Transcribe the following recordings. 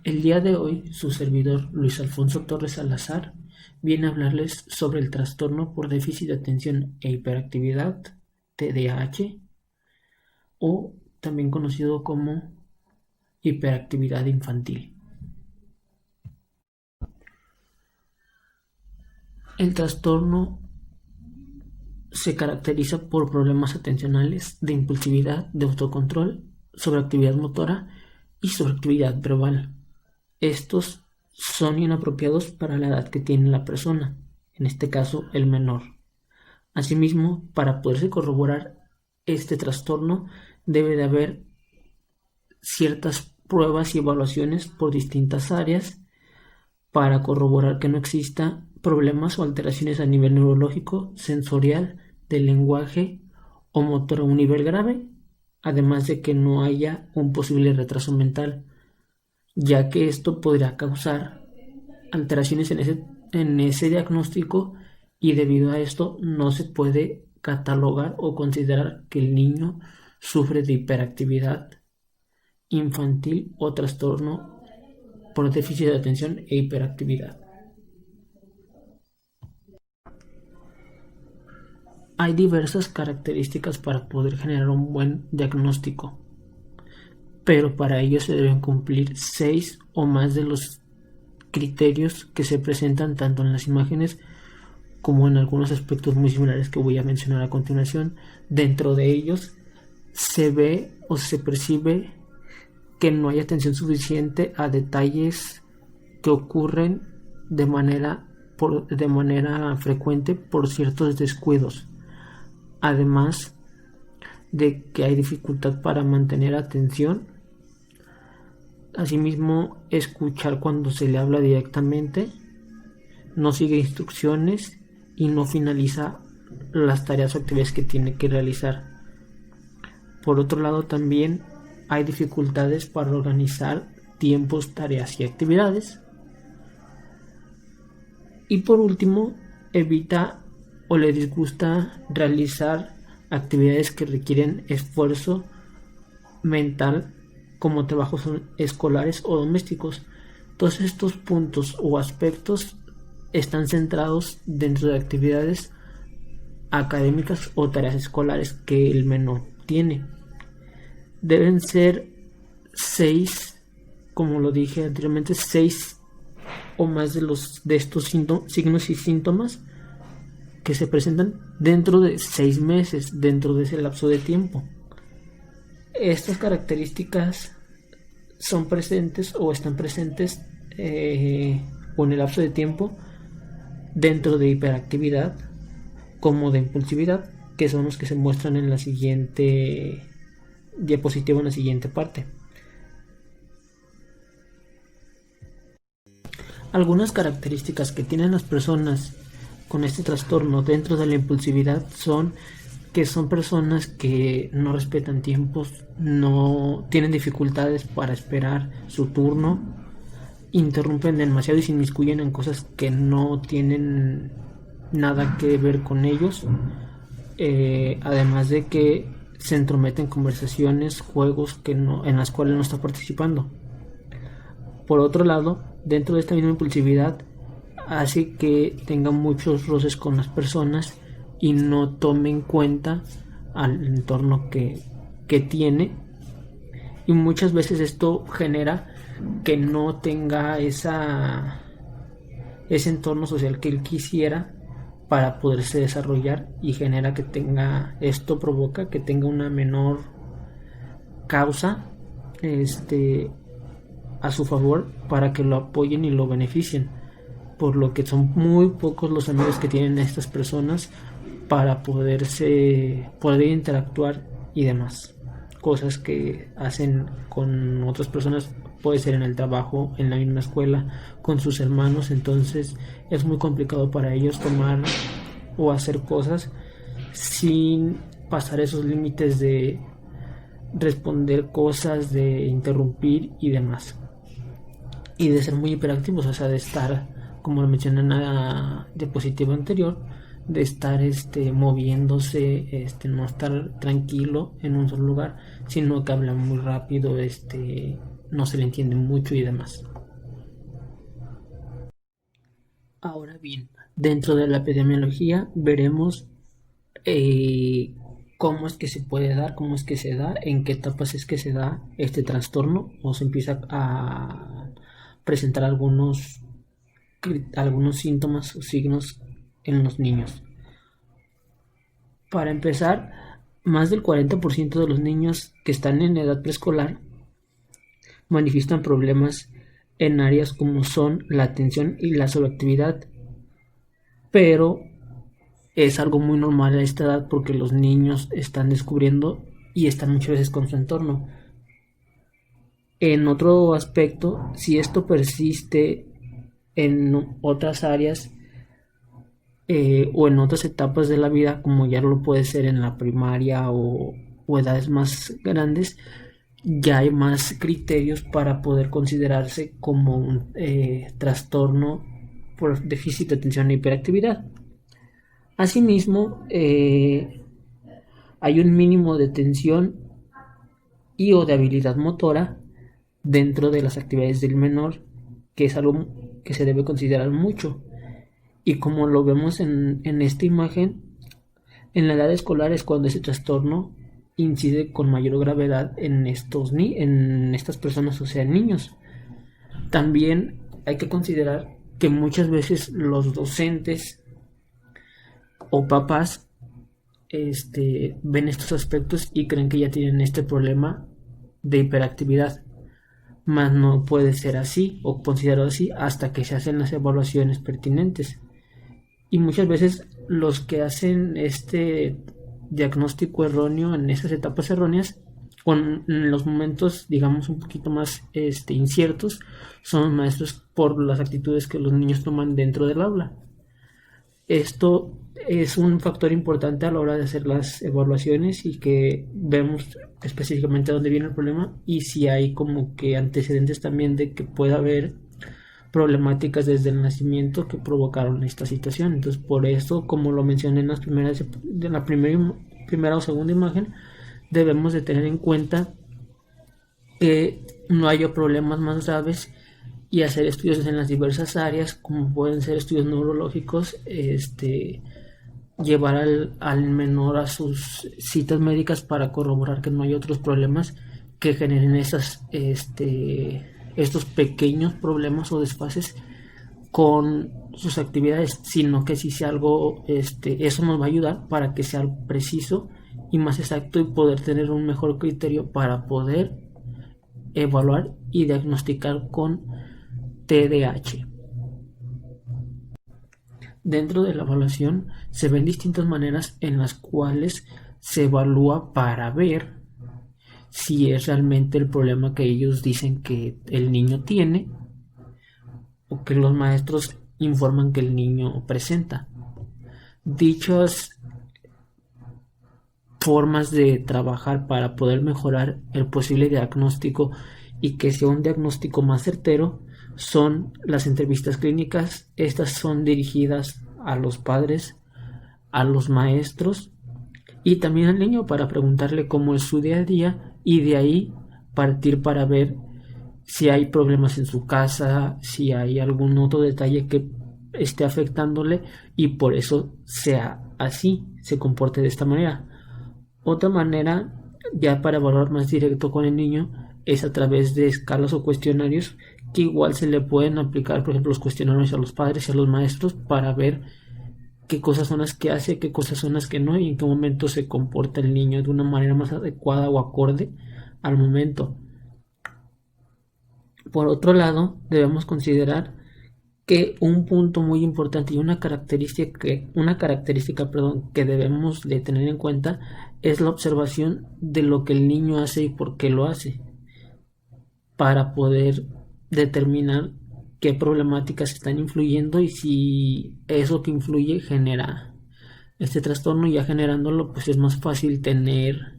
El día de hoy, su servidor Luis Alfonso Torres Salazar viene a hablarles sobre el trastorno por déficit de atención e hiperactividad, TDAH, o también conocido como hiperactividad infantil. El trastorno se caracteriza por problemas atencionales, de impulsividad, de autocontrol, sobreactividad motora y sobreactividad verbal. Estos son inapropiados para la edad que tiene la persona, en este caso el menor. Asimismo, para poderse corroborar este trastorno, debe de haber ciertas pruebas y evaluaciones por distintas áreas para corroborar que no exista problemas o alteraciones a nivel neurológico, sensorial, del lenguaje o motor a un nivel grave, además de que no haya un posible retraso mental, ya que esto podría causar alteraciones en ese diagnóstico y debido a esto no se puede catalogar o considerar que el niño sufre de hiperactividad infantil o trastorno por déficit de atención e hiperactividad. Hay diversas características para poder generar un buen diagnóstico, pero para ello se deben cumplir 6 o más de los criterios que se presentan tanto en las imágenes como en algunos aspectos muy similares que voy a mencionar a continuación. Dentro de ellos se ve o se percibe que no hay atención suficiente a detalles que ocurren de manera frecuente por ciertos descuidos, además de que hay dificultad para mantener atención. Asimismo, escuchar cuando se le habla directamente, no sigue instrucciones y no finaliza las tareas o actividades que tiene que realizar. Por otro lado, también hay dificultades para organizar tiempos, tareas y actividades. Y por último, evita o le disgusta realizar actividades que requieren esfuerzo mental como trabajos escolares o domésticos. Todos estos puntos o aspectos están centrados dentro de actividades académicas o tareas escolares que el menor tiene. Deben ser 6, como lo dije anteriormente, 6 o más de estos signos y síntomas que se presentan dentro de 6 meses, dentro de ese lapso de tiempo. Estas características son presentes o están presentes o en el lapso de tiempo dentro de hiperactividad como de impulsividad, que son los que se muestran en la siguiente diapositiva, en la siguiente parte. Algunas características que tienen las personas con este trastorno dentro de la impulsividad son que son personas que no respetan tiempos, no tienen dificultades para esperar su turno, interrumpen demasiado y se inmiscuyen en cosas que no tienen nada que ver con ellos, además de que se entrometen en conversaciones, juegos en las cuales no está participando. Por otro lado, dentro de esta misma impulsividad hace que tenga muchos roces con las personas y no tome en cuenta al entorno que tiene, y muchas veces esto genera que no tenga ese entorno social que él quisiera para poderse desarrollar, y genera que esto provoca que tenga una menor causa a su favor para que lo apoyen y lo beneficien, por lo que son muy pocos los amigos que tienen estas personas para poder interactuar y demás. Cosas que hacen con otras personas, puede ser en el trabajo, en la misma escuela, con sus hermanos. Entonces es muy complicado para ellos tomar o hacer cosas sin pasar esos límites de responder cosas, de interrumpir y demás, y de ser muy hiperactivos, o sea, de estar, como lo mencioné en la diapositiva anterior, de estar moviéndose, no estar tranquilo en un solo lugar, sino que habla muy rápido, no se le entiende mucho y demás. Ahora bien, dentro de la epidemiología veremos cómo es que se puede dar, cómo es que se da, en qué etapas es que se da este trastorno o se empieza a presentar algunos síntomas o signos en los niños. Para empezar, más del 40% de los niños que están en edad preescolar manifiestan problemas en áreas como son la atención y la sobreactividad, pero es algo muy normal a esta edad porque los niños están descubriendo y están muchas veces con su entorno. En otro aspecto, si esto persiste en otras áreas o en otras etapas de la vida, como ya lo puede ser en la primaria o edades más grandes, ya hay más criterios para poder considerarse como un trastorno por déficit de atención e hiperactividad. Asimismo, hay un mínimo de tensión y o de habilidad motora dentro de las actividades del menor, que es algo que se debe considerar mucho. Y como lo vemos en esta imagen, en la edad escolar es cuando ese trastorno incide con mayor gravedad en estas personas, o sea, en niños. También hay que considerar que muchas veces los docentes o papás ven estos aspectos y creen que ya tienen este problema de hiperactividad, mas no puede ser así o considerado así hasta que se hacen las evaluaciones pertinentes. Y muchas veces los que hacen este diagnóstico erróneo en esas etapas erróneas, en los momentos digamos un poquito más inciertos, son los maestros por las actitudes que los niños toman dentro del aula. Esto es un factor importante a la hora de hacer las evaluaciones y que vemos específicamente dónde viene el problema y si hay como que antecedentes también de que pueda haber problemáticas desde el nacimiento que provocaron esta situación. Entonces, por eso, como lo mencioné en la primera o segunda imagen, debemos de tener en cuenta que no haya problemas más graves y hacer estudios en las diversas áreas, como pueden ser estudios neurológicos, llevar al menor a sus citas médicas para corroborar que no hay otros problemas que generen estos pequeños problemas o desfases con sus actividades, sino que si sea algo, eso nos va a ayudar para que sea preciso y más exacto y poder tener un mejor criterio para poder evaluar y diagnosticar con TDAH. Dentro de la evaluación se ven distintas maneras en las cuales se evalúa para ver si es realmente el problema que ellos dicen que el niño tiene o que los maestros informan que el niño presenta. Dichas formas de trabajar para poder mejorar el posible diagnóstico y que sea un diagnóstico más certero son las entrevistas clínicas. Estas son dirigidas a los padres, a los maestros y también al niño para preguntarle cómo es su día a día y de ahí partir para ver si hay problemas en su casa, si hay algún otro detalle que esté afectándole y por eso sea así, se comporte de esta manera. Otra manera, ya para evaluar más directo con el niño, es a través de escalas o cuestionarios que igual se le pueden aplicar, por ejemplo, los cuestionarios a los padres y a los maestros para ver qué cosas son las que hace, qué cosas son las que no y en qué momento se comporta el niño de una manera más adecuada o acorde al momento. Por otro lado, debemos considerar que un punto muy importante y una característica que debemos de tener en cuenta es la observación de lo que el niño hace y por qué lo hace, para poder determinar qué problemáticas están influyendo y si eso que influye genera este trastorno. Ya generándolo, pues es más fácil tener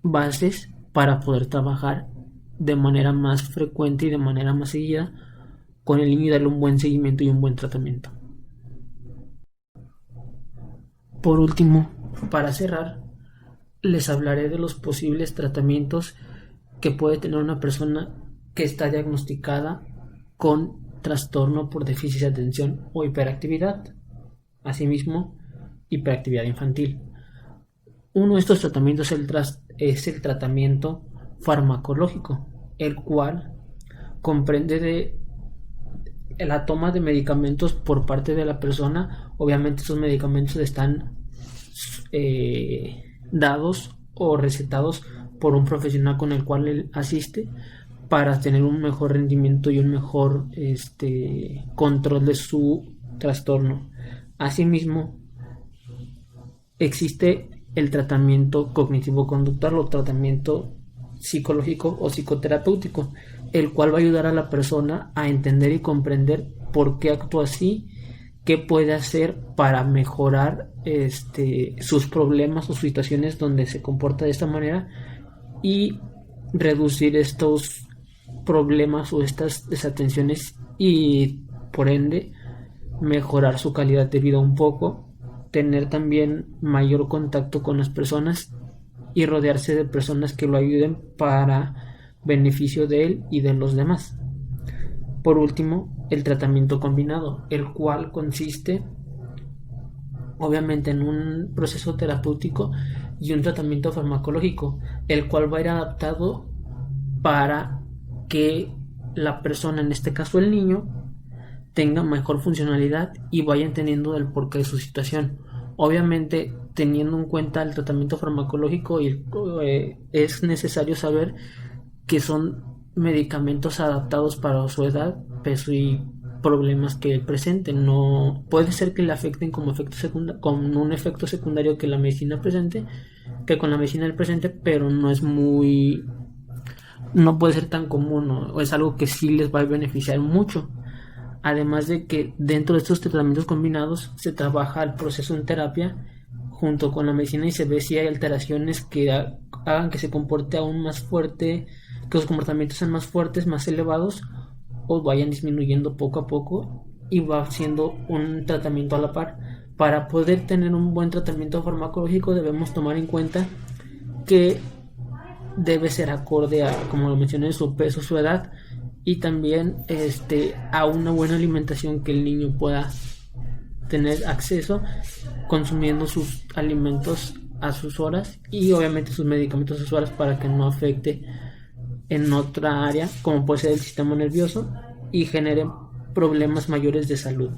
bases para poder trabajar de manera más frecuente y de manera más seguida con el niño y darle un buen seguimiento y un buen tratamiento. Por último, para cerrar, les hablaré de los posibles tratamientos que puede tener una persona que está diagnosticada con trastorno por déficit de atención o hiperactividad, asimismo hiperactividad infantil. Uno de estos tratamientos es el tratamiento farmacológico, el cual comprende de la toma de medicamentos por parte de la persona. Obviamente estos medicamentos están dados o recetados por un profesional con el cual él asiste para tener un mejor rendimiento y un mejor control de su trastorno. Asimismo, existe el tratamiento cognitivo-conductual o tratamiento psicológico o psicoterapéutico, el cual va a ayudar a la persona a entender y comprender por qué actúa así, qué puede hacer para mejorar sus problemas o situaciones donde se comporta de esta manera y reducir estos problemas o estas desatenciones y por ende mejorar su calidad de vida un poco, tener también mayor contacto con las personas y rodearse de personas que lo ayuden para beneficio de él y de los demás. Por último, el tratamiento combinado, el cual consiste obviamente en un proceso terapéutico y un tratamiento farmacológico, el cual va a ir adaptado para que la persona, en este caso el niño, tenga mejor funcionalidad y vaya entendiendo el porqué de su situación. Obviamente, teniendo en cuenta el tratamiento farmacológico, es necesario saber que son medicamentos adaptados para su edad, peso y problemas que él presente. No puede ser que le afecten con un efecto secundario que la medicina presente, que con la medicina del presente, pero no puede ser tan común, ¿no? Es algo que sí les va a beneficiar mucho. Además de que dentro de estos tratamientos combinados se trabaja el proceso en terapia junto con la medicina y se ve si hay alteraciones que hagan que se comporte aún más fuerte, que los comportamientos sean más fuertes, más elevados o vayan disminuyendo poco a poco, y va siendo un tratamiento a la par. Para poder tener un buen tratamiento farmacológico debemos tomar en cuenta que debe ser acorde a, como lo mencioné, su peso, su edad, y también a una buena alimentación que el niño pueda tener acceso, consumiendo sus alimentos a sus horas y obviamente sus medicamentos a sus horas para que no afecte en otra área como puede ser el sistema nervioso y genere problemas mayores de salud.